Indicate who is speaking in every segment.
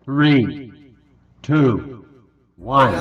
Speaker 1: Three, two, one.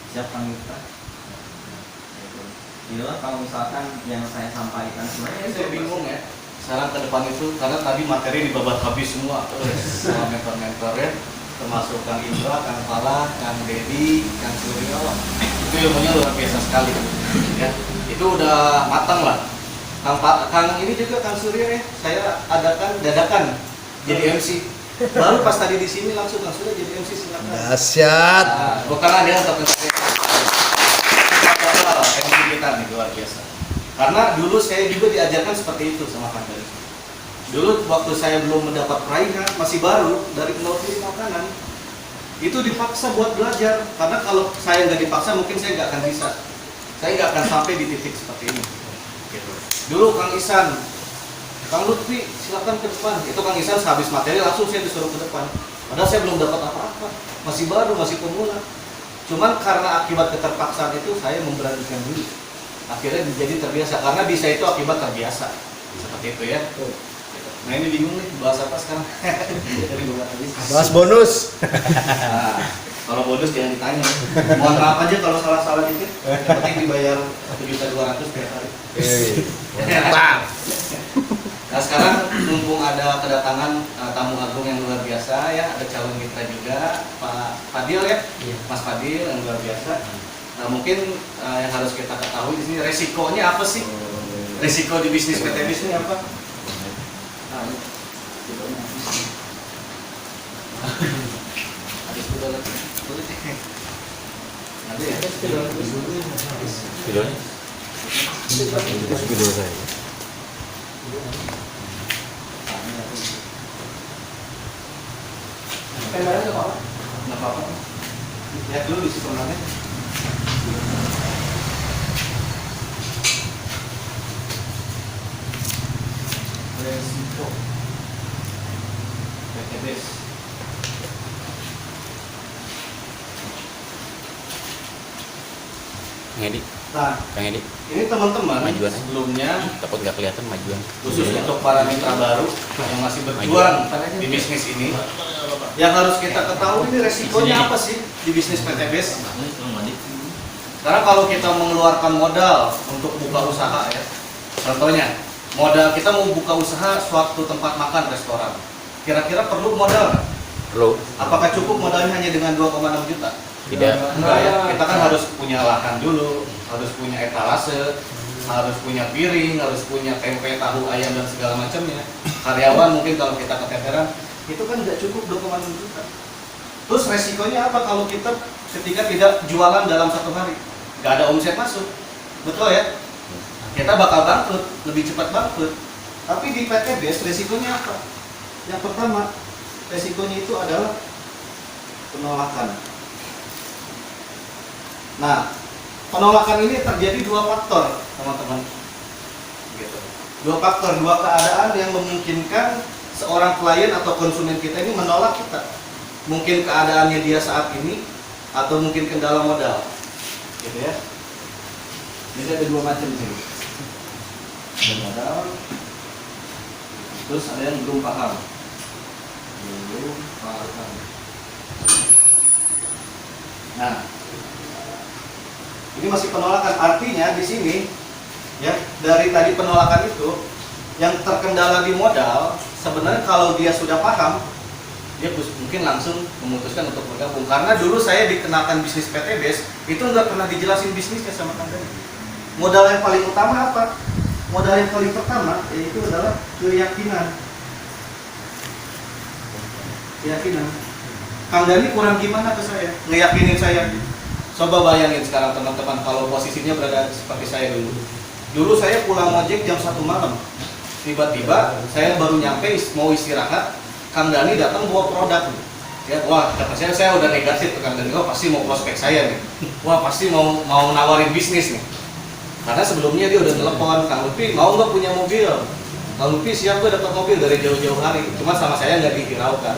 Speaker 2: Siap Kang Mitra. Inilah kalau misalkan yang saya sampaikan sebenarnya
Speaker 3: Saya bingung ya. Sekarang ke depan itu karena tadi materi dibabat habis semua sama mentor-mentornya, termasuk Kang Indra, Kang Pala, Kang Dedi, Kang Suryo. Itu ilmunya luar biasa sekali. Ya, itu udah matang lah. Kang ini juga Kang Suryo ya. Saya adakan dadakan jadi MC. Baru pas tadi di sini langsung jadi MC, silakan.
Speaker 4: Dahsyat.
Speaker 3: Nah, bukan ada yang MC kita nih luar biasa. Karena dulu saya juga diajarkan seperti itu sama Kang Dari. Dulu waktu saya belum mendapat praiha, masih baru dari peneliti makanan, itu dipaksa buat belajar. Karena kalau saya nggak dipaksa, mungkin saya nggak akan bisa. Saya nggak akan sampai di titik seperti ini. Gitu. Dulu Kang Isan, Kang Lutfi, silakan ke depan. Itu Kang Isan sehabis materi langsung saya disuruh ke depan. Padahal saya belum dapat apa-apa, masih baru, masih pemula. Cuman karena akibat keterpaksaan itu saya memberanikan diri. Akhirnya menjadi terbiasa, karena bisa itu akibat terbiasa. Seperti itu ya. Nah ini bingung nih, bahas apa sekarang?
Speaker 4: Bahas bonus.
Speaker 3: Nah, kalau bonus jangan ditanya. Mohon maaf aja kalau salah-salah dikit. Yang penting dibayar 1.200.000 tiap hari.
Speaker 4: Mantap.
Speaker 3: Nah sekarang mumpung ada kedatangan tamu agung yang luar biasa ya, ada calon mitra juga, Pak Fadil ya, Mas Fadil yang luar biasa. Nah mungkin yang harus kita ketahui di sini resikonya apa sih? Resiko di bisnis PTBis ini apa? Nah, ini. Ada sepeda lagi. Ada ya?
Speaker 4: Videonya? Video saya.
Speaker 3: Kameranya nggak apa-apa? Nggak apa-apa. Lihat dulu isi pemenangnya. Resiko PTBis.
Speaker 5: Kang Edi,
Speaker 3: Nah,
Speaker 5: Kang Edi,
Speaker 3: ini teman-teman
Speaker 5: Majuan aja.
Speaker 3: sebelumnya
Speaker 5: takut nggak kelihatan majuan.
Speaker 3: khusus untuk para mitra baru yang masih berjuang di bisnis ini, yang harus kita ketahui ini resikonya apa sih di bisnis PTBis? Karena kalau kita mengeluarkan modal untuk buka usaha ya, contohnya modal kita mau buka usaha suatu tempat makan restoran, kira-kira perlu modal nggak?
Speaker 5: Perlu.
Speaker 3: Apakah cukup modalnya hanya dengan 2,6 juta?
Speaker 5: Tidak.
Speaker 3: Enggak ya, kita kan harus punya lahan dulu, harus punya etalase, harus punya piring, harus punya tempe, tahu, ayam dan segala macamnya. Karyawan mungkin kalau kita keteteran, itu kan nggak cukup 2,6 juta. Terus resikonya apa kalau kita ketika tidak jualan dalam satu hari? Nggak ada omset masuk, betul ya? Kita bakal bangkrut, lebih cepat bangkrut. Tapi di PTBis resikonya apa? Yang pertama, resikonya itu adalah penolakan. Nah, penolakan ini terjadi dua faktor, teman-teman. Gitu. Dua faktor, dua keadaan yang memungkinkan seorang klien atau konsumen kita ini menolak kita. Mungkin keadaannya dia saat ini, atau mungkin kendala modal. Gitu ya. Jadi ada dua macam sih. Ada modal, terus ada yang belum paham. Belum paham. Nah, ini masih penolakan, artinya di sini ya dari tadi penolakan itu yang terkendala di modal sebenarnya kalau dia sudah paham dia mungkin langsung memutuskan untuk bergabung. Karena dulu saya dikenalkan bisnis PTBis itu nggak pernah dijelasin bisnisnya sama Kang Dani. Modal yang paling utama apa? Modal yang paling pertama yaitu adalah keyakinan. keyakinan. Kang Dani kurang gimana ke saya, ngeyakinin saya. Coba bayangin sekarang teman-teman kalau posisinya berada seperti saya dulu. Dulu saya pulang ojek jam 1 malam. Tiba-tiba saya baru nyampe mau istirahat, Kang Dani datang bawa produk. Ya, wah kata saya udah negatif ke Kang Dani, oh pasti mau prospek saya nih. Wah pasti mau nawarin bisnis nih. Karena sebelumnya dia udah telepon, Kang Lutfi mau nggak punya mobil? Kang Lutfi siap gue dapat mobil dari jauh-jauh hari. Cuma sama saya nggak dihiraukan.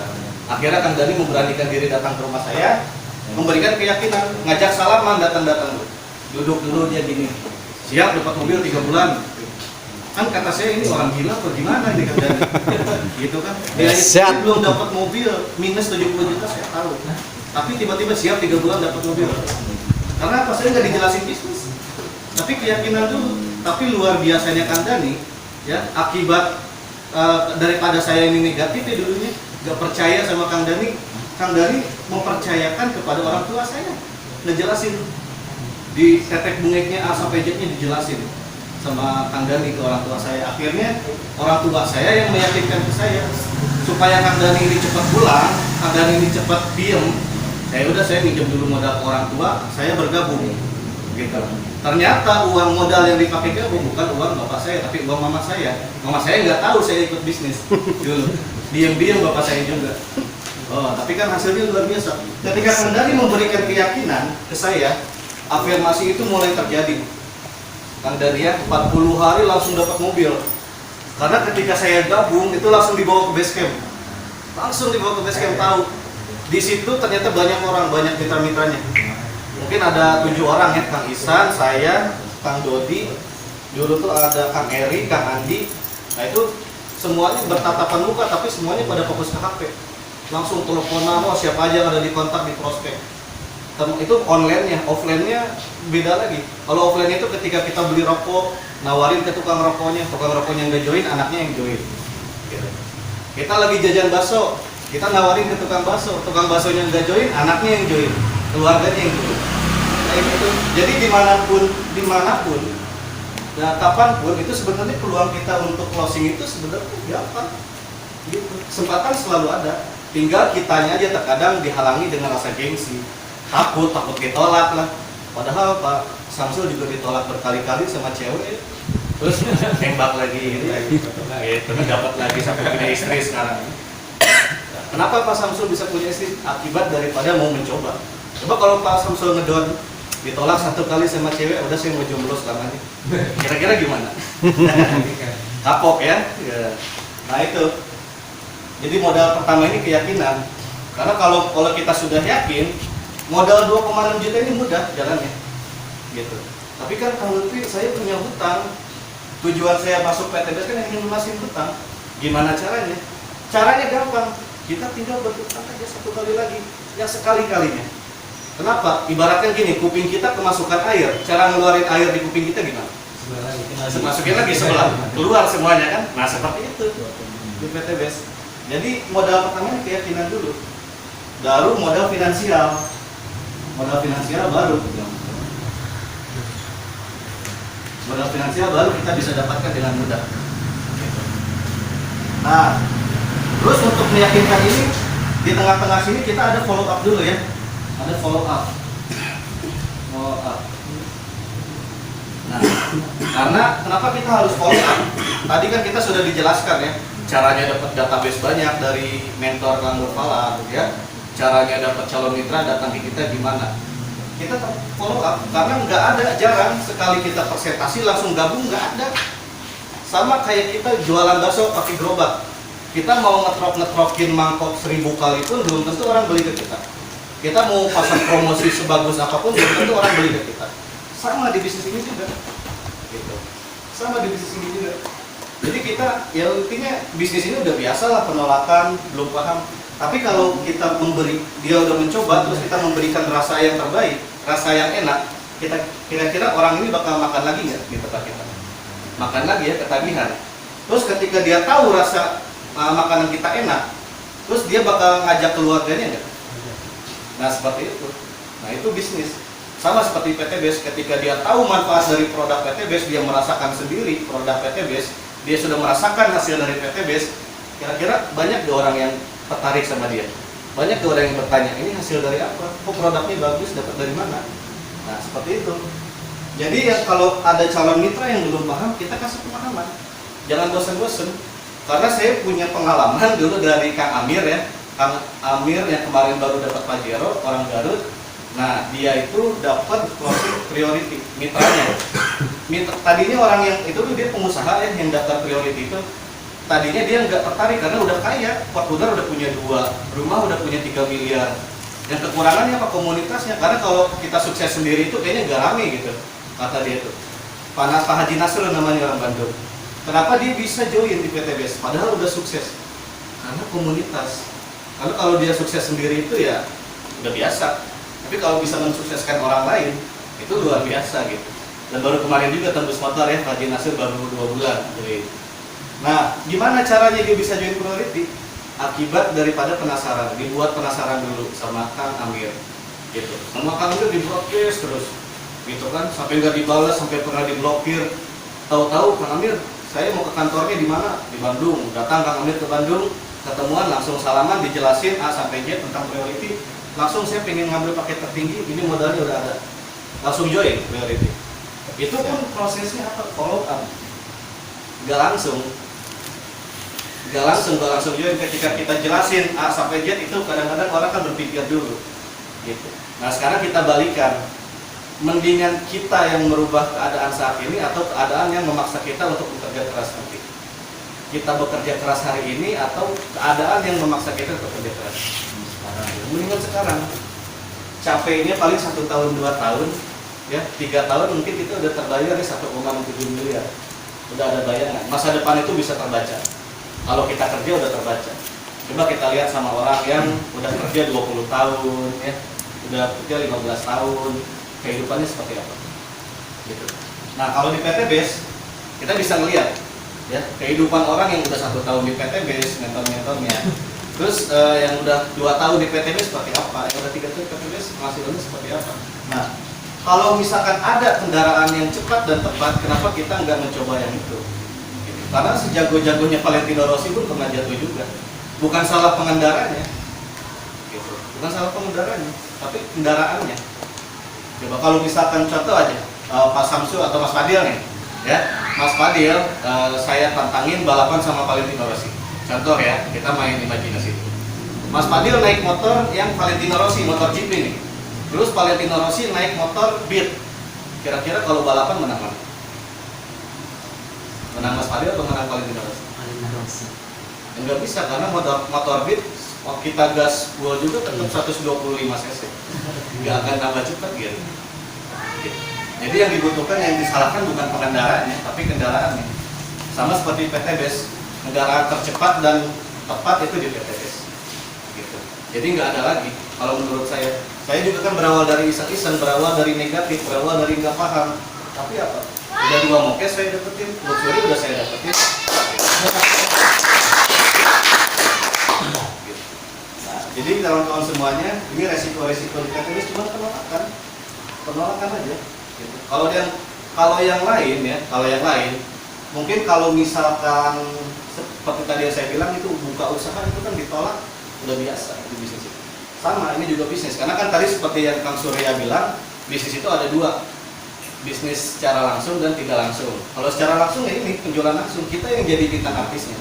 Speaker 3: Akhirnya Kang Dani memberanikan diri datang ke rumah saya, memberikan keyakinan, ngajak salaman, datang-datang, duduk dulu dia gini, siap dapat mobil 3 bulan. Kan kata saya ini orang gila atau gimana nih Kang Dani? Gitu kan? Dia
Speaker 4: Siap.
Speaker 3: belum dapat mobil, minus 70 juta saya tahu. Tapi tiba-tiba siap 3 bulan dapat mobil. Karena apa? Saya nggak dijelasin bisnis. Tapi keyakinan dulu. Tapi luar biasanya Kang Dani, ya akibat daripada saya ini negatif ya dulunya, nggak percaya sama Kang Dani mempercayakan kepada orang tua saya, ngejelasin di tetek bungeknya A sampai Z-nya dijelasin sama Kang Dani ke orang tua saya. Akhirnya orang tua saya yang meyakinkan ke saya supaya Kang Dani ini cepat pulang, Kang Dani ini cepat diem. Saya minjem dulu modal ke orang tua, saya bergabung gitu. Ternyata uang modal yang dipakai gabung bukan uang bapak saya, tapi uang mama saya. Mama saya nggak tahu saya ikut bisnis dulu. Diam-diam bapak saya juga. Oh, tapi kan hasilnya luar biasa. Ketika Kang Dani memberikan keyakinan ke saya, afirmasi itu mulai terjadi. Kang Dani ya 40 hari langsung dapat mobil. Karena ketika saya gabung itu langsung dibawa ke base camp. Langsung dibawa ke base camp, tahu. Di situ ternyata banyak orang, banyak mitra-mitranya. Mungkin ada 7 orang ya, Kang Isan, saya, Kang Dodi, dulu tuh ada Kang Eri, Kang Andi. Nah itu semuanya bertatapan muka, tapi semuanya pada fokus ke HP. Langsung teleponan, oh siapa aja yang ada di kontak di prospek. Itu online-nya, offline-nya beda lagi. Kalau offline itu ketika kita beli rokok, nawarin ke tukang rokoknya yang nggak join, anaknya yang join. Gitu. Kita lagi jajan bakso, kita nawarin ke tukang baksonya nggak join, anaknya yang join, keluarganya yang join. Kayak gitu. Jadi dimanapun, nah kapanpun itu sebenarnya peluang kita untuk closing itu sebenarnya gampang. Gitu. Kesempatan selalu ada. Tinggal kitanya aja terkadang dihalangi dengan rasa gengsi, takut ditolak lah. Padahal Pak Samsul juga ditolak berkali-kali sama cewek, terus tembak lagi gitu, dapat lagi sampai punya istri sekarang. Kenapa Pak Samsul bisa punya istri? Akibat daripada mau mencoba. Coba kalau Pak Samsul ngedon, ditolak 1 kali sama cewek, udah saya mau jomblo selamanya. Kira-kira gimana? Kapok ya? Nah itu. Jadi modal pertama ini keyakinan. Karena kalau kita sudah yakin, modal 2,6 juta ini mudah jalannya. Gitu. Tapi kan kalau saya punya hutang, tujuan saya masuk PTBS kan ingin lunasin hutang. Gimana caranya? Caranya gampang. Kita tinggal berhutang aja 1 kali lagi, yang sekali-kalinya. Kenapa? Ibaratkan gini, kuping kita kemasukan air. Cara ngeluarin air di kuping kita gimana? Masukin lagi sebelah, keluar semuanya kan? Nah seperti itu di PTBS. Jadi modal pertamanya keyakinan dulu, baru modal finansial baru. Modal finansial baru kita bisa dapatkan dengan mudah. Nah, terus untuk meyakinkan ini di tengah-tengah sini kita ada follow up dulu ya, ada follow up. Nah, karena kenapa kita harus follow up? Tadi kan kita sudah dijelaskan ya. Caranya dapat database banyak dari mentor Kang Nurfala, ya. Caranya dapat calon mitra datang ke kita gimana? Kita follow up karena nggak ada, jarang sekali kita presentasi langsung gabung, nggak ada. Sama kayak kita jualan bakso pakai gerobak. Kita mau ngetrokin mangkok 1000 kali pun belum tentu orang beli ke kita. Kita mau pasang promosi sebagus apapun belum tentu orang beli ke kita. Sama di bisnis ini juga. Gitu. Sama di bisnis ini juga. Jadi kita, ya intinya bisnis ini udah biasa lah, penolakan, belum paham. Tapi kalau kita memberi, dia udah mencoba, terus kita memberikan rasa yang terbaik, rasa yang enak, kita kira-kira orang ini bakal makan lagi nggak di tempat kita? Makan lagi ya, ketagihan. Terus ketika dia tahu rasa makanan kita enak, terus dia bakal ngajak keluarganya nggak? Nah seperti itu. Nah itu bisnis. Sama seperti PTBS, ketika dia tahu manfaat dari produk PTBS, dia merasakan sendiri produk PTBS, dia sudah merasakan hasil dari PTBS, kira-kira banyak di orang yang tertarik sama dia. Banyak tuh orang yang bertanya, ini hasil dari apa? Kok produknya bagus, dapat dari mana? Nah, seperti itu. Jadi ya kalau ada calon mitra yang belum paham, kita kasih pemahaman. Jangan bosan-bosan. Karena saya punya pengalaman dulu dari Kang Amir ya. Kang Amir yang kemarin baru dapat Pajero, orang Garut. Nah, dia itu dapat closing priority mitranya. Tadinya orang yang itu tuh dia pengusaha ya yang daftar priority itu. Tadinya dia nggak tertarik karena udah kaya, Fortuner udah punya 2 rumah, udah punya 3 miliar. Yang kekurangannya apa? Komunitasnya. Karena kalau kita sukses sendiri itu kayaknya nggak rame gitu, kata dia itu. Pak Haji Nasr namanya, orang Bandung. Kenapa dia bisa join di PTBS? Padahal udah sukses. Karena komunitas. Karena kalau dia sukses sendiri itu ya udah biasa. Tapi kalau bisa mensukseskan orang lain, itu luar biasa gitu. Dan baru kemarin juga tembus motor ya, Pak Haji Nasr baru 2 bulan. Jadi, nah, gimana caranya dia bisa join priority? Akibat daripada penasaran, dibuat penasaran dulu sama Kang Amir, gitu. Sama Kang Amir diblokir terus, gitu kan, sampai nggak dibalas, sampai pernah diblokir. Tahu-tahu Kang Amir, saya mau ke kantornya di mana? Di Bandung. Datang Kang Amir ke Bandung, ketemuan, langsung salaman, dijelasin A sampai Z tentang priority. Langsung saya pengen ngambil paket tertinggi, ini modalnya udah ada. Langsung join priority. Itu pun prosesnya apa? Follow up. Nggak langsung join. Ketika kita jelasin A sampai Z itu kadang-kadang orang kan berpikir dulu gitu. Nah sekarang kita balikan, mendingan kita yang merubah keadaan saat ini atau keadaan yang memaksa kita untuk bekerja keras nanti. Kita bekerja keras hari ini atau keadaan yang memaksa kita untuk bekerja keras mendingan sekarang. Capeknya paling 1 tahun 2 tahun ya, 3 tahun mungkin kita udah terbayar ya 1,7 miliar, udah ada bayangan masa depan itu bisa terbaca. Kalau kita kerja udah terbaca. Coba kita lihat sama orang yang udah kerja 20 tahun ya, udah kerja 15 tahun, kehidupannya seperti apa gitu. Nah kalau di PTBS kita bisa ngelihat ya kehidupan orang yang udah 1 tahun di PTBS, mentor-mentornya, terus yang udah 2 tahun di PTBS seperti apa, yang udah 3 tahun di PTBS penghasilannya seperti apa. Nah kalau misalkan ada kendaraan yang cepat dan tepat, kenapa kita nggak mencoba yang itu? Karena sejago-jagonya Valentino Rossi pun pernah jatuh juga. Bukan salah pengendaranya, gitu. Bukan salah pengendaranya, tapi kendaraannya. Coba kalau misalkan contoh aja, Pak Samsu atau Mas Fadil nih, ya, Mas Fadil, saya tantangin balapan sama Valentino Rossi. Contoh ya, kita main imajinasi. Mas Fadil naik motor yang Valentino Rossi, motor GP nih. Terus Valentino Rossi naik motor Beat. Kira-kira kalau balapan menang mana? Menang Mas Fadil atau menang Valentino Rossi? Enggak bisa karena motor Beat kita gas full juga tetap 125 cc. Enggak akan tambah cepat gitu. Jadi yang dibutuhkan, yang disalahkan bukan pengendaranya, tapi kendaraannya. Sama seperti PTBS, kendaraan tercepat dan tepat itu di PTBS. Gitu. Jadi nggak ada lagi. Kalau menurut saya juga kan berawal dari iseng-iseng, berawal dari negatif, berawal dari nggak paham. Tapi apa? Udah 2 mokes saya dapetin, luxury udah saya dapetin. Nah, jadi kawan-kawan semuanya, ini resiko-resiko di PTBS cuma penolakan aja. Gitu. Kalau yang lain, mungkin kalau misalkan seperti tadi yang saya bilang itu buka usaha itu kan ditolak udah biasa itu bisnis itu. Sama ini juga bisnis, karena kan tadi seperti yang Kang Surya bilang, bisnis itu ada 2. Bisnis secara langsung dan tidak langsung. Kalau secara langsung ya ini penjualan langsung, kita yang jadi bintang artisnya,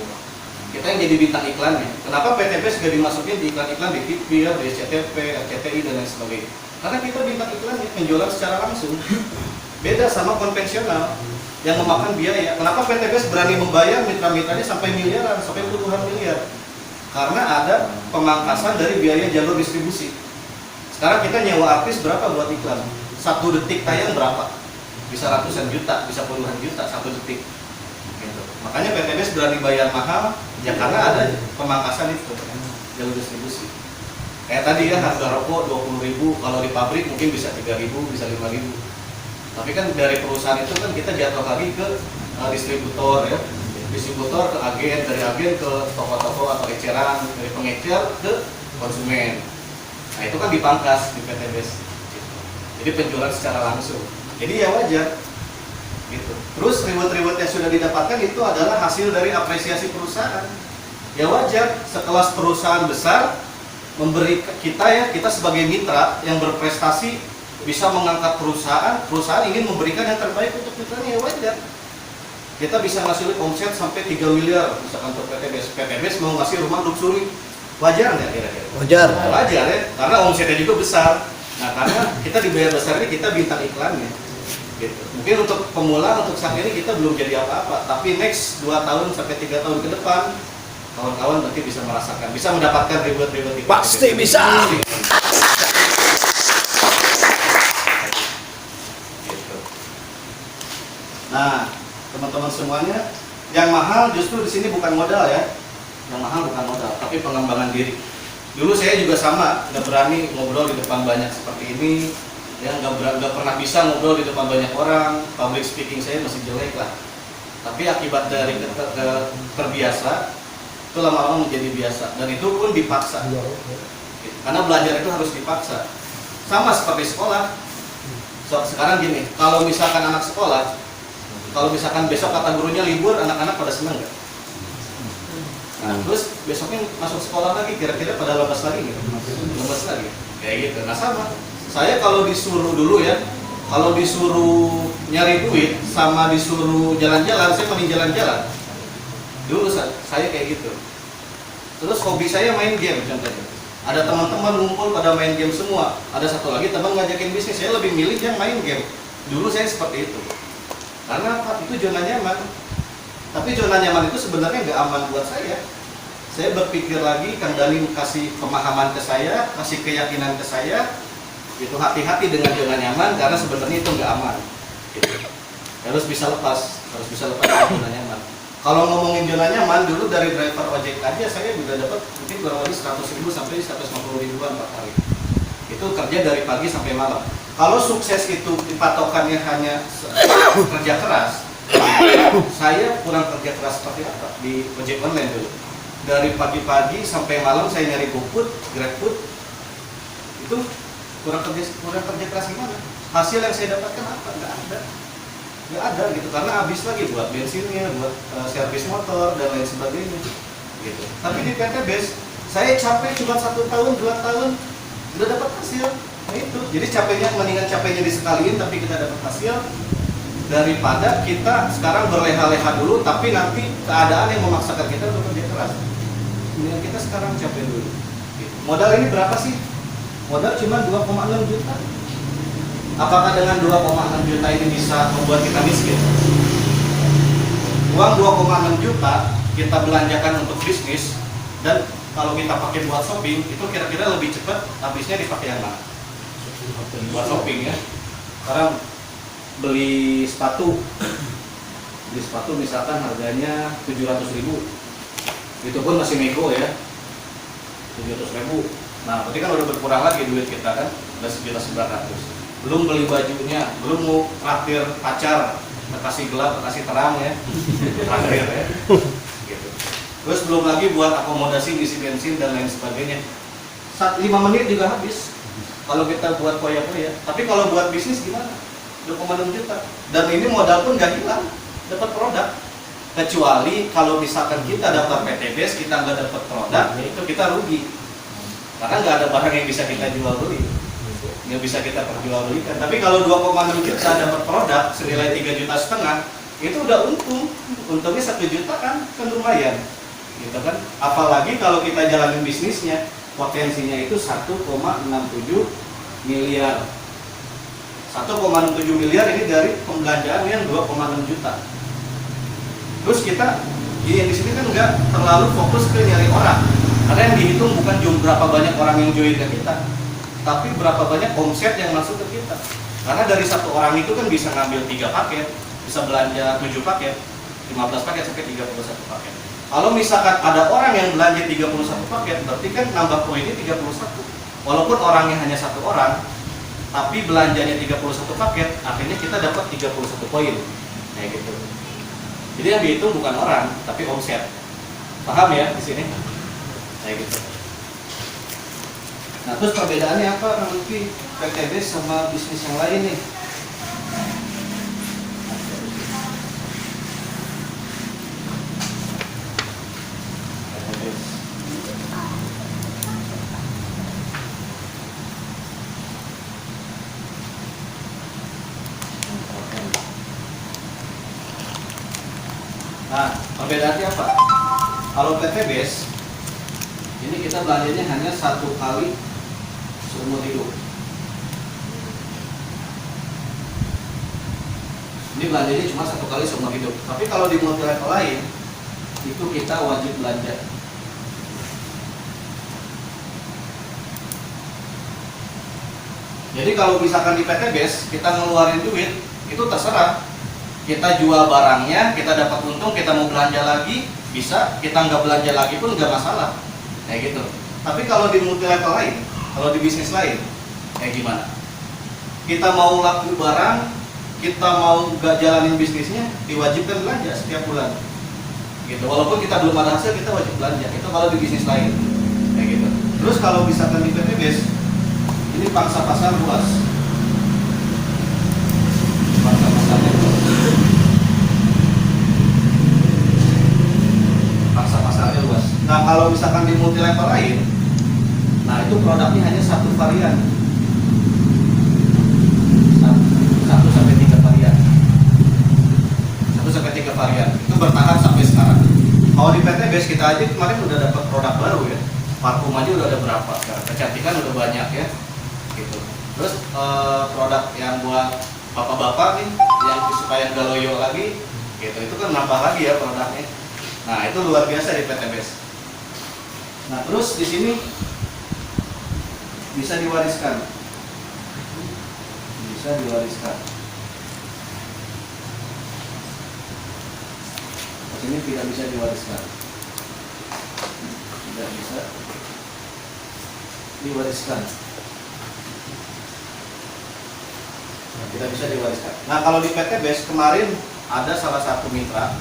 Speaker 3: kita yang jadi bintang iklannya. Kenapa PTBS sudah dimasukin di iklan-iklan di TV, di SCTV, RCTI dan lain sebagainya? Karena kita bintang iklannya, penjualan secara langsung. Beda sama konvensional yang memakan biaya. Kenapa PTBS berani membayar mitra-mitranya sampai miliaran, sampai puluhan miliar? Karena ada pemangkasan dari biaya jalur distribusi. Sekarang kita nyewa artis berapa buat iklan? 1 detik tayang berapa? Bisa ratusan juta, bisa puluhan juta 1 detik. Gitu. Makanya PTBS berani bayar mahal, ya karena ada pemangkasan itu jalur distribusi. Kayak tadi ya harga rokok 20.000, kalau di pabrik mungkin bisa 3.000, bisa 5.000. Tapi kan dari perusahaan itu kan kita jatuh lagi ke distributor ya, distributor ke agen, dari agen ke toko-toko atau eceran, dari pengecer ke konsumen. Nah itu kan dipangkas di PTBS. Gitu. Jadi penjualan secara langsung. Jadi ya wajar. Gitu. Terus reward-reward yang sudah didapatkan itu adalah hasil dari apresiasi perusahaan. Ya wajar sekelas perusahaan besar memberi kita sebagai mitra yang berprestasi bisa mengangkat perusahaan ingin memberikan yang terbaik untuk mitranya, ya wajar. Kita bisa ngasih omset sampai 3 miliar misalkan untuk PTBS mau ngasih rumah luxury, wajar nggak kira-kira?
Speaker 4: Wajar.
Speaker 3: Wajar ya, karena omsetnya juga besar. Nah karena kita dibayar besar ini kita bintang iklannya. Gitu. Mungkin untuk pemula untuk saat ini kita belum jadi apa-apa, tapi next 2 tahun sampai 3 tahun ke depan kawan-kawan nanti bisa merasakan, bisa mendapatkan reward-reward itu.
Speaker 4: Pasti bisa.
Speaker 3: Gitu. Nah, teman-teman semuanya, yang mahal justru di sini bukan modal ya. Yang mahal bukan modal, tapi pengembangan diri. Dulu saya juga sama, nggak berani ngobrol di depan banyak seperti ini, ya nggak pernah bisa ngobrol di depan banyak orang. Public speaking saya masih jelek lah. Tapi akibat dari terbiasa, itu lama-lama menjadi biasa, dan itu pun dipaksa. Karena belajar itu harus dipaksa. Sama seperti sekolah. Sekarang gini, kalau misalkan anak sekolah, kalau misalkan besok kata gurunya libur, anak-anak pada senang nggak? Nah, terus besoknya masuk sekolah lagi, kira-kira pada lepas lagi gitu? Lepas lagi, kayak gitu. Nah sama, saya kalau disuruh dulu ya, kalau disuruh nyari duit sama disuruh jalan-jalan, saya mending jalan-jalan. Dulu saya kayak gitu. Terus hobi saya main game contohnya. Ada teman-teman ngumpul pada main game semua. Ada satu lagi teman ngajakin bisnis, saya lebih milih yang main game. Dulu saya seperti itu. Karena apa? Itu zona nyaman. Tapi zona nyaman itu sebenarnya nggak aman buat saya. Saya berpikir lagi, Kang Dani kasih pemahaman ke saya, kasih keyakinan ke saya. Itu hati-hati dengan zona nyaman karena sebenarnya itu nggak aman. Gitu. Harus bisa lepas dari zona nyaman. Kalau ngomongin zona nyaman, dulu dari driver ojek aja saya juga dapat mungkin kurang lebih 100.000 sampai 150.000-an per hari. Itu kerja dari pagi sampai malam. Kalau sukses itu patokannya hanya kerja keras, saya kurang kerja keras seperti apa di ojek online dulu. Dari pagi-pagi sampai malam saya nyari GoFood, GrabFood, itu kurang kerja keras gimana? Hasil yang saya dapatkan apa? Nggak ada gitu, karena habis lagi buat bensinnya, buat servis motor dan lain sebagainya gitu. Tapi di PTBS saya capek cuma 1 tahun 2 tahun udah dapat hasil. Nah itu, jadi mendingan capeknya disekaliin tapi kita dapat hasil daripada kita sekarang berleha-leha dulu tapi nanti keadaan yang memaksakan kita untuk kerja keras. Mendingan kita sekarang capek dulu gitu. Modal ini berapa sih? Modal cuma 2,6 juta. Apakah dengan 2,6 juta ini bisa membuat kita miskin? Uang 2,6 juta kita belanjakan untuk bisnis, dan kalau kita pakai buat shopping, itu kira-kira lebih cepat habisnya dipakai yang mana? Buat shopping ya. Sekarang beli sepatu misalkan harganya 700.000, itu pun masih nego ya, 700.000. Nah, berarti kan udah berkurang lagi duit kita kan, udah 1.900.000. Belum beli bajunya, belum mau traktir pacar, kasih gelap, kasih terang ya, traktir ya, gitu. Terus belum lagi buat akomodasi, isi bensin dan lain sebagainya. 5 menit juga habis kalau kita buat koya-koya. Tapi kalau buat bisnis gimana? 2,6 juta. Dan ini modal pun nggak hilang, dapat produk. Kecuali kalau misalkan kita daftar PTBS, kita nggak dapat produk, itu kita rugi. Karena nggak ada barang yang bisa kita jual beli, nggak bisa kita perjualbelikan. Tapi kalau 2,6 juta dapat produk senilai 3,5 juta, itu udah untung. Untungnya 1 juta kan lumayan, gitu kan. Apalagi kalau kita jalanin bisnisnya, potensinya itu 1,67 miliar. 1,67 miliar ini dari pembelanjaan yang 2,6 juta. Terus kita yang di sini kan nggak terlalu fokus ke nyari orang, karena yang dihitung bukan berapa banyak orang yang join ke kita, tapi berapa banyak omset yang masuk ke kita. Karena dari satu orang itu kan bisa ngambil 3 paket, bisa belanja 7 paket, 15 paket sampai 31 paket. Kalau misalkan ada orang yang belanja 31 paket, berarti kan nambah poinnya 31. Walaupun orangnya hanya 1 orang, tapi belanjanya 31 paket, akhirnya kita dapat 31 poin. Kayak gitu. Jadi yang dihitung bukan orang, tapi omset. Paham ya di sini? Kayak gitu. Nah, terus perbedaannya apa nanti PTBS sama bisnis yang lain nih? PTBS. Perbedaannya apa? Kalau PT Base ini kita belanjanya hanya 1 kali seumur hidup. Ini belanjanya cuma 1 kali seumur hidup. Tapi kalau di multi level lain itu kita wajib belanja. Jadi kalau misalkan di PT Base kita ngeluarin duit, itu terserah. Kita jual barangnya, kita dapat untung, kita mau belanja lagi bisa, kita nggak belanja lagi pun nggak masalah, kayak gitu. Tapi kalau di multi level lain, kalau di bisnis lain, kayak gimana? Kita mau laku barang, kita mau nggak jalanin bisnisnya, diwajibkan belanja setiap bulan. Gitu. Walaupun kita belum ada hasil, kita wajib belanja. Itu kalau di bisnis lain, kayak gitu. Terus kalau misalkan di PT Base, ini pangsa pasar luas. Pangsa pasarnya luas. Pangsa pasarnya luas. Nah kalau misalkan di multi level lain, nah itu produknya hanya 1 varian, 1 sampai 3 varian, 1 sampai 3 varian. Itu bertahan sampai sekarang. Kalau di PT Base kita aja kemarin udah dapat produk baru ya. Parfum aja udah ada berapa? Kecantikan udah banyak ya. Gitu. Terus produk yang buat bapak-bapak nih, yang supaya nggak loyo lagi, gitu, itu kan nambah lagi ya produknya. Nah itu luar biasa di PT Base. Nah terus di sini bisa diwariskan, bisa diwariskan. Di sini tidak bisa diwariskan, tidak bisa diwariskan. Tidak bisa diwariskan. Nah kalau di PT Base kemarin ada salah satu mitra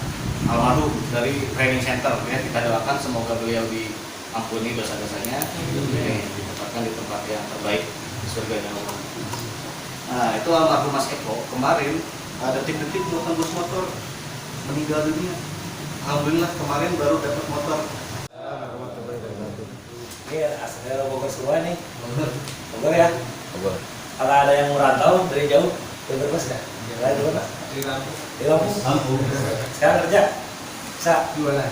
Speaker 3: almarhum dari training center ya, kita doakan semoga beliau diampuni dosa-dosanya, ditempatkan di tempat yang terbaik di surga dan Allah. Nah itu almarhum Mas Eko kemarin ada detik-detik mau tembus motor, meninggal dunia. Alhamdulillah kemarin baru dapat motor.
Speaker 5: Ini asal Bogor semua nih. Bogor ya. Bogor. Kalau ada yang merantau dari jauh, bebas nggak? Jalan dulu Pak. Di Lampung. Di Lampung. Sekarang kerja? Bisa. Jualan.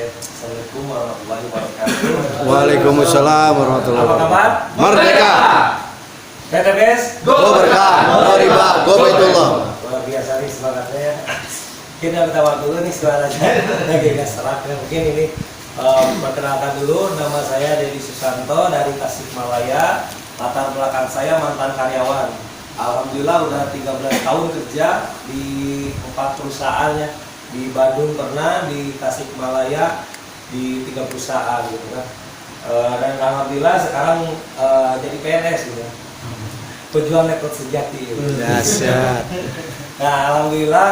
Speaker 5: Assalamualaikum warahmatullahi wabarakatuh.
Speaker 4: Waalaikumsalam warahmatullahi
Speaker 5: Apa kabar?
Speaker 4: Merdeka.
Speaker 5: PT Base.
Speaker 4: Go berkah, go riba, go baitullah.
Speaker 5: Luar biasa nih semangatnya ya. Kita minta dulu nih suaranya lagi gak serak ya. Mungkin ini perkenalkan dulu, nama saya Dedi Susanto dari Tasikmalaya. Latar belakang saya mantan karyawan. Alhamdulillah udah 13 tahun kerja di 4 perusahaan ya. Di Bandung pernah, di Tasikmalaya di 3 perusahaan gitu kan. Dan alhamdulillah sekarang jadi PNS gitu ya. Pejuang rekod sejati.
Speaker 4: Dahsyat.
Speaker 5: Nah, alhamdulillah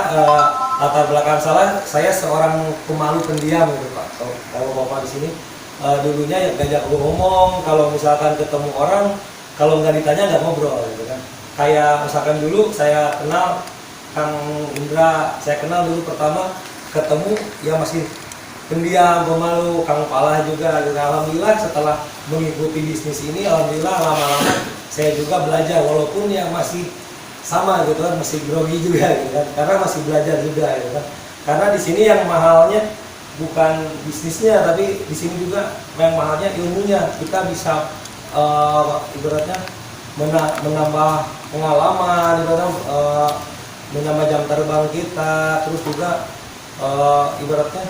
Speaker 5: latar belakang saya seorang pemalu pendiam gitu Pak. Kalau Bapak di sini dulunya ya gajah ngomong, kalau misalkan ketemu orang kalau nggak ditanya nggak ngobrol gitu kan. Kayak misalkan dulu saya kenal Kang Indra, saya kenal dulu pertama ketemu ya masih pendiam, pemalu, Kang Palah juga. Dan alhamdulillah setelah mengikuti bisnis ini, alhamdulillah lama-lama saya juga belajar, walaupun ya masih sama gitu kan, masih grogi juga gitu kan, karena masih belajar juga gitu kan. Karena di sini yang mahalnya bukan bisnisnya, tapi di sini juga yang mahalnya ilmunya. Kita bisa ibaratnya menambah pengalaman, ibaratnya menambah jam terbang kita, terus juga ibaratnya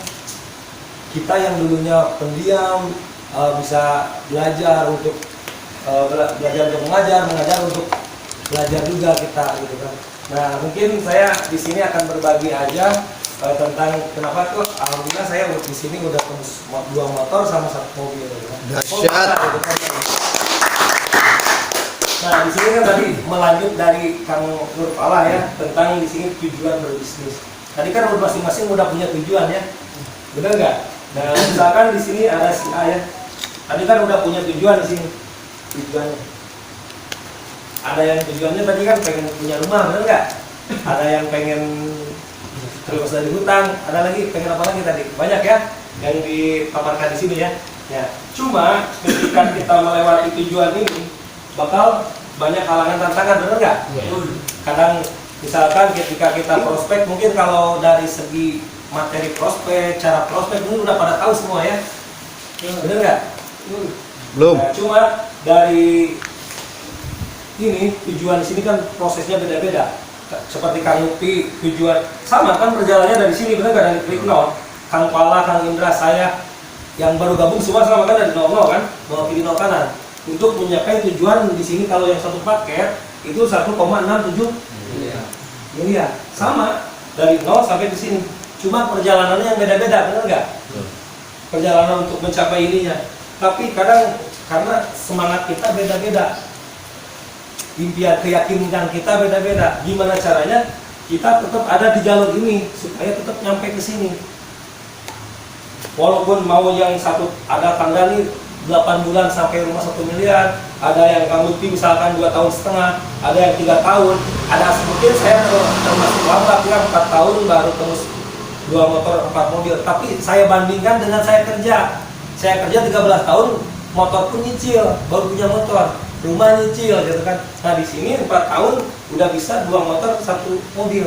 Speaker 5: kita yang dulunya pendiam bisa belajar untuk belajar untuk mengajar untuk belajar juga kita gitu kan. Nah mungkin saya di sini akan berbagi aja tentang kenapa tuh alhamdulillah saya di sini udah tembus 2 motor sama 1 mobil gitu kan.
Speaker 4: Dahsyat.
Speaker 5: Nah di sini kan tadi melanjut dari Kang Nur Pala ya tentang di sini tujuan berbisnis. Tadi kan masing-masing udah punya tujuan ya, benar nggak? Nah misalkan di sini ada si A ya, tadi kan udah punya tujuan di sini. Tujuannya ada yang tujuannya tadi kan pengen punya rumah, benar nggak? Ada yang pengen terus dari hutang, ada lagi pengen apa lagi tadi? Banyak ya. yang dipaparkan di sini ya. Ya, cuma ketika kita melewati tujuan ini bakal banyak halangan tantangan, benar nggak? Kadang misalkan ketika kita prospek, mungkin kalau dari segi materi prospek, cara prospek ini udah pada tahu semua ya, benar nggak?
Speaker 4: Belum.
Speaker 5: Nah, cuma dari ini tujuan di sini kan prosesnya beda-beda. Seperti Kang Lutfi tujuan sama kan perjalanannya dari sini, benar nggak? Dari klik nol. Kang Pala, Kang Indra, saya yang baru gabung semua sama kan dari 00 kan, 0 kiri 0 kanan. Untuk mencapai tujuan di sini kalau yang satu paket itu 1,67 miliar. Sama dari 0 sampai ke sini. Cuma perjalanannya yang beda-beda, benar nggak? Perjalanan untuk mencapai ininya. Tapi kadang karena semangat kita beda-beda, impian keyakinan kita beda-beda. Gimana caranya kita tetap ada di jalur ini supaya tetap nyampe ke sini? Walaupun mau yang satu ada tangga nih 8 bulan sampai rumah 1 miliar, ada yang kamu misalkan 2,5 tahun, ada yang 3 tahun, ada mungkin saya termasuk lambat ya 4 tahun baru terus 2 motor 4 mobil. Tapi saya bandingkan dengan saya kerja 13 tahun, motor pun nyicil, baru punya motor, rumah nyicil gitu kan. Nah di sini 4 tahun udah bisa 2 motor 1 mobil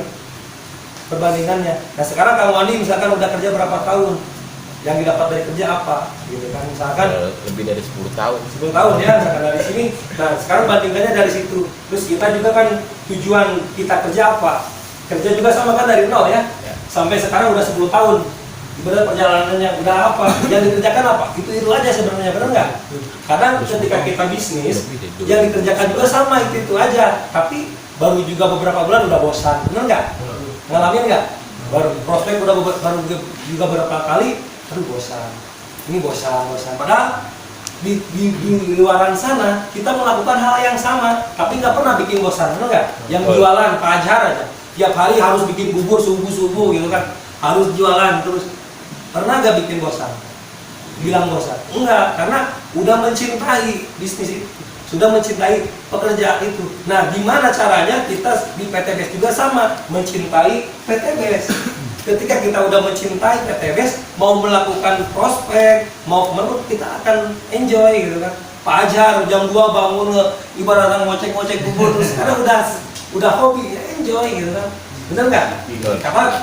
Speaker 5: perbandingannya. Nah sekarang Kang Wandi misalkan udah kerja berapa tahun, yang didapat dari kerja apa gitu kan, misalkan
Speaker 6: lebih dari 10 tahun
Speaker 5: 10 tahun ya misalkan dari sini. Nah sekarang bandingkannya dari situ. Terus kita juga kan tujuan kita kerja apa, kerja juga sama kan dari 0 ya, sampai sekarang udah 10 tahun. Ibarat perjalanannya udah apa, yang dikerjakan apa, itu aja sebenarnya, benar nggak? Kadang ketika kita bisnis yang dikerjakan juga sama itu aja, tapi baru juga beberapa bulan udah bosan, benar nggak? Ngalamin nggak? Baru prospek udah baru juga beberapa kali, aduh bosan, ini bosan. Padahal di luaran sana kita melakukan hal yang sama, tapi nggak pernah bikin bosan, benar nggak? Yang jualan Pak Ajar aja, tiap hari harus bikin bubur subuh gitu kan, harus jualan terus. Pernah nggak bikin bosan? Bilang bosan? Enggak, karena udah mencintai bisnis itu, sudah mencintai pekerjaan itu. Nah, gimana caranya kita di PTBS juga sama, mencintai PTBS. Ketika kita udah mencintai PTBS, mau melakukan prospek, mau menurut kita akan enjoy gitu kan. Pak Ajar jam 2 bangun ibaratnya ngocek-ngocek bubur terus sekarang udah hobi, ya enjoy gitu kan. Bener nggak?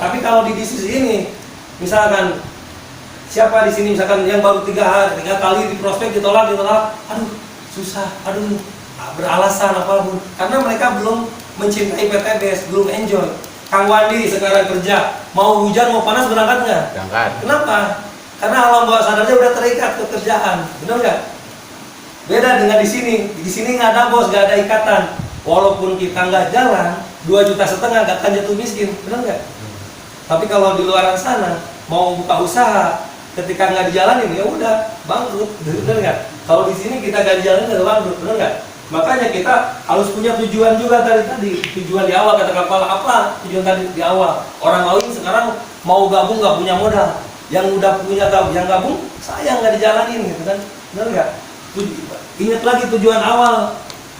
Speaker 5: Tapi kalau di bisnis ini, misalkan siapa di sini misalkan yang baru 3 kali di prospek ditolak, aduh susah, aduh beralasan apapun, karena mereka belum mencintai PTBS, belum enjoy. Kang Wandi sekarang kerja, mau hujan mau panas berangkat nggak?
Speaker 6: berangkat.
Speaker 5: Kenapa? Karena alam bawah sadarnya udah terikat ke kerjaan, benar nggak? Beda dengan di sini nggak ada bos, nggak ada ikatan. Walaupun kita nggak jalan, 2,5 juta nggak akan jatuh miskin, benar nggak? Tapi kalau di luaran sana mau buka usaha, ketika nggak dijalanin ya udah bangkrut, benar nggak? Kalau di sini kita nggak dijalanin nggak bangkrut, benar nggak? Makanya kita harus punya tujuan juga tadi tujuan di awal, kata kepala apa tujuan tadi di awal. Orang lain sekarang mau gabung nggak punya modal, yang udah punya yang gabung sayang nggak dijalanin gitu kan, benar nggak? Ingat lagi tujuan awal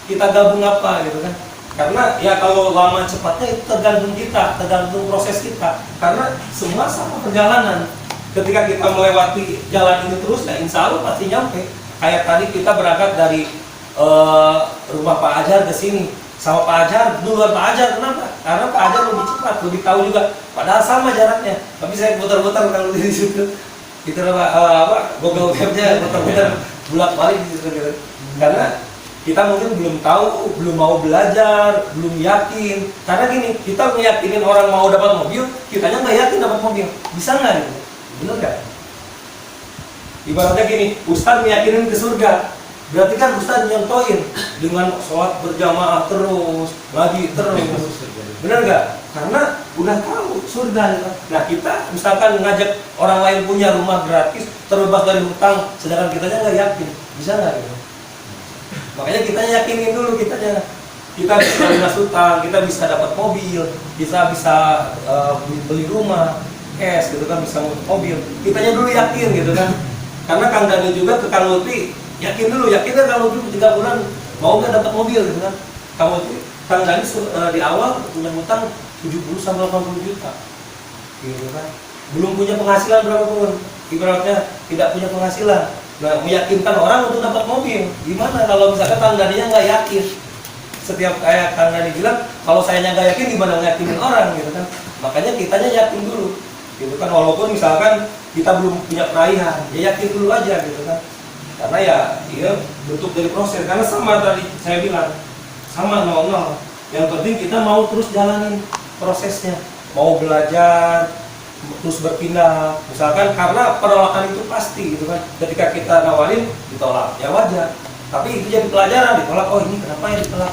Speaker 5: kita gabung apa gitu kan. Karena ya kalau lama cepatnya itu tergantung kita, tergantung proses kita. Karena semua sama perjalanan. Ketika kita melewati jalan ini terus, ya insya Allah pasti nyampe. Kayak tadi kita berangkat dari rumah Pak Ajar ke sini, sama Pak Ajar, duluan Pak Ajar. Kenapa? Karena Pak Ajar lebih cepat, lebih tahu juga. Padahal sama jaraknya. Tapi saya putar-putar kalau di situ. Kita Google Map-nya putar-putar bolak-balik gitu. Karena kita mungkin belum tahu, belum mau belajar, belum yakin. Karena gini, kita meyakinin orang mau dapat mobil, kitanya nggak yakin dapat mobil. Bisa nggak gitu? Bener nggak? Ibaratnya gini, Ustadz meyakinin ke surga, berarti kan Ustadz nyontoin dengan sholat berjamaah terus, ngaji terus. Bener nggak? Karena udah tahu surga. Nah kita misalkan ngajak orang lain punya rumah gratis, terbebas dari hutang, sedangkan kitanya nggak yakin, bisa nggak gitu? Makanya kita yakinin dulu kita bisa lunas hutang, kita bisa dapat mobil, kita bisa beli rumah, cash gitu kan, bisa mobil. Kitanya dulu yakin gitu kan. Karena Kang Dani juga ke Kang Lutfi yakin dulu, yakinnya Kang Lutfi 3 bulan mau nggak dapat mobil gitu kan. Kang Dani di awal punya hutang 70 sampai 80 juta gitu kan. Belum punya penghasilan berapa pun. ibaratnya tidak punya penghasilan. Nah, meyakinkan orang untuk dapat mobil, gimana kalau misalkan Kang Daninya nggak yakin? Setiap kayak Kang Dani bilang, kalau saya nggak yakin gimana ngeyakinin orang gitu kan? Makanya kitanya yakin dulu, gitu kan. Walaupun misalkan kita belum punya peraihan, ya yakin dulu aja gitu kan. Karena ya dia bentuk dari proses. Karena sama tadi saya bilang, sama nol. Yang penting kita mau terus jalanin prosesnya, mau belajar, terus berpindah. Misalkan karena penolakan itu pasti gitu kan. Ketika kita nawarin ditolak, ya wajar. Tapi itu jadi pelajaran, ditolak, oh ini kenapa ya ditolak?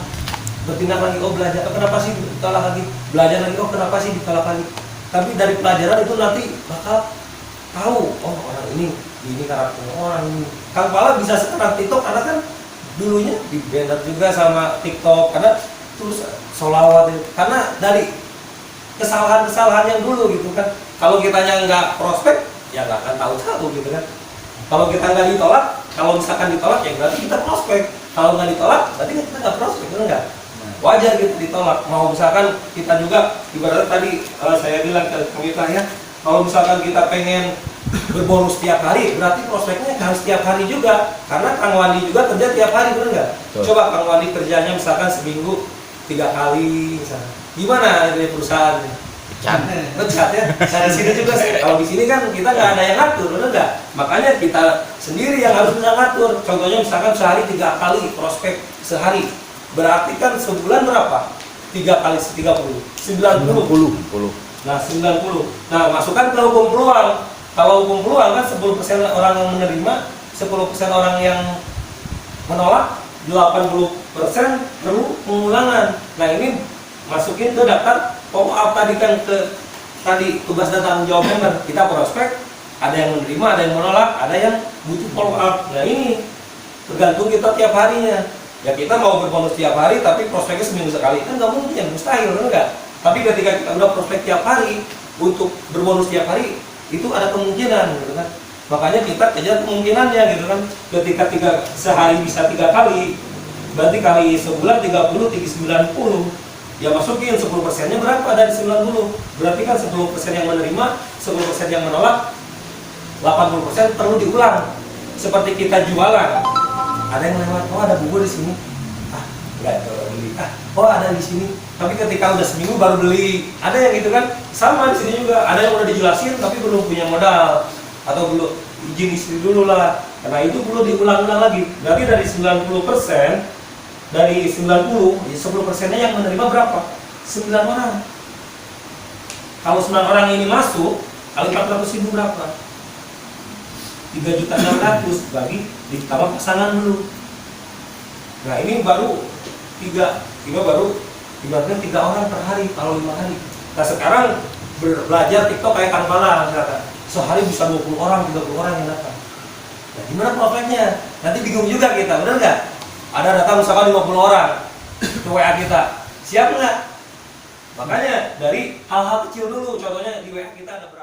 Speaker 5: Berpindah lagi, oh belajar, oh, kenapa sih ditolak lagi? Belajar lagi, oh kenapa sih ditolak lagi? Tapi dari pelajaran itu nanti bakal tahu, oh orang ini karakter orang ini. Kang Pala bisa sekarang TikTok karena kan dulunya di banner juga sama TikTok, karena terus sholawat itu. Karena dari kesalahan-kesalahan yang dulu gitu kan. Kalau kitanya nggak prospek, ya nggak akan tahu gitu kan. Kalau kita nggak ditolak, kalau misalkan ditolak ya berarti kita prospek. Kalau nggak ditolak, berarti kita nggak prospek, benar nggak? Wajar gitu ditolak. Mau misalkan kita juga, ibaratnya tadi saya bilang ke kita ya, kalau misalkan kita pengen berbonus tiap hari, berarti prospeknya harus tiap hari juga. Karena Kang Wandi juga kerja tiap hari, benar nggak? Coba Kang Wandi kerjanya misalkan seminggu 3 kali misalnya. Gimana dari perusahaan? Pecat ya. Nah di sini juga kalau di sini kan kita nggak ada yang ngatur, benar nggak? Makanya kita sendiri yang harus bisa ngatur. Contohnya misalkan sehari 3 kali prospek sehari, berarti kan sebulan berapa? 3 kali 30, 90. Nah 90. Nah masukkan ke hukum peluang. Kalau hukum peluang kan 10% orang yang menerima, 10% orang yang menolak, 80% perlu pengulangan. Nah ini masukin ke daftar follow up tadi kan, ke tadi tugas dan tanggung jawab member. Kita prospek, ada yang menerima, ada yang menolak, ada yang butuh follow up. Nah ini tergantung kita tiap harinya. Ya kita mau berbonus tiap hari tapi prospeknya seminggu sekali kan nggak mungkin, mustahil, enggak. Tapi ketika kita udah prospek tiap hari untuk berbonus tiap hari, itu ada kemungkinan gitu kan. Makanya kita kejar kemungkinannya gitu kan. Ketika sehari bisa 3 kali, berarti kali sebulan 30, 90. Ya masukin 10%-nya berapa dari 90? Berarti kan 10% yang menerima, 10% yang menolak, 80% perlu diulang. Seperti kita jualan, ada yang lewat, oh ada bubur di sini, enggak beli, oh ada di sini. Tapi ketika udah seminggu baru beli, ada yang gitu kan. Sama di sini juga, ada yang udah dijelasin tapi belum punya modal atau belum izin istri dulu lah. Karena itu perlu diulang-ulang lagi. Berarti dari 90%, dari 90, 10%-nya yang menerima berapa? 9 orang. Kalau 9 orang ini masuk, kali 400.000 berapa? 3.600.000 bagi ditambah pasangan dulu. Nah ini baru 3 baru ibaratnya 3 orang per hari kalau 5 hari. Nah sekarang belajar TikTok kayak Kang Pala misalkan, sehari bisa 20 orang, 30 orang yang datang. Nah gimana profilnya? Nanti bingung juga kita, benar nggak? Ada datang misalkan 50 orang ke WA kita, siap nggak? Makanya dari hal-hal kecil dulu, contohnya di WA kita ada berapa?